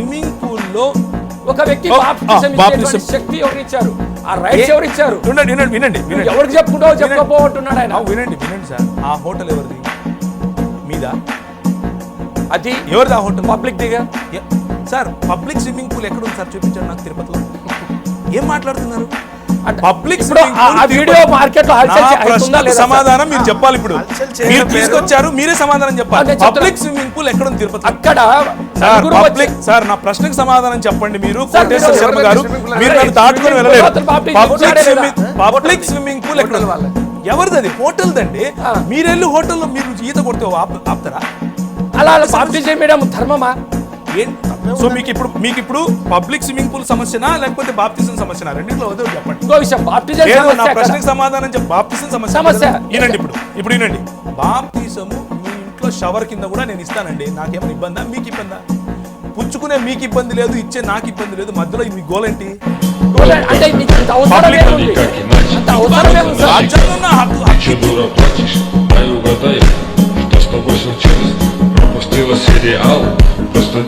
Swimming పూల్లో ఒక వ్యక్తి బాప్టిజం శక్తి ఎవరిచ్చారు? ఆ రైట్స్ ఎవరిచ్చారు? వినండి ఎవరికి చెప్పుకుంటావో చెప్పుకోపోతున్నాడు ఆయన. వినండి సార్, ఆ హోటల్ ఎవరిది? మీదా? అది ఎవరిది ఆ హోటల్? పబ్లిక్ దిగా సార్. పబ్లిక్ స్విమ్మింగ్ పూల్ ఎక్కడ ఉంది సార్? చూపించండి నాకు తిరుపతిలో. ఏం మాట్లాడుతున్నారు? పబ్లిక్ వీడియో మార్కెట్ లో సమాధానం మీరు చెప్పాలి. ఇప్పుడు మీరు తీసుకొచ్చారు, మీరే సమాధానం చెప్పాలి. పబ్లిక్ స్విమ్మింగ్ పూల్ ఎక్కడ ఉంది తిరుపతి? అక్కడ పబ్లిక్ సార్, నా ప్రశ్నకు సమాధానం చెప్పండి. మీరు కోటేశ్వర శర్మ గారు, మీరు నన్ను దాటుకొని వెళ్ళలేదు. పబ్లిక్ స్విమ్మింగ్ పూల్ ఎక్కడ? ఎవరిది అది? హోటల్ దండి. మీరెళ్ళి హోటల్లో మీరు ఈత కొడితే ఆపుతారా? అలా బాప్టిజం చేయడం ధర్మమా? సో మీకు ఇప్పుడు పబ్లిక్ స్విమ్మింగ్ పూల్ సమస్యనా లేకపోతే బాప్టిజం సమస్యనా? రెండింటిలో వద్దు చెప్పండి. ఇంకో విషయం, బాప్టిజం నా ప్రశ్నకు సమాధానం చెప్పి బాప్టిజం సమస్య వినండి. ఇప్పుడు వినండి, బాప్టిజము మీ ఇంట్లో షవర్ కింద కూడా నేను ఇస్తానండి. నాకేమైనా ఇబ్బందా? మీకు ఇబ్బందా? పుచ్చుకునే మీకు ఇబ్బంది లేదు, ఇచ్చే నాకు ఇబ్బంది లేదు. మధ్యలో మీ గోల్ ఏంటి? Пропустила сериал, просто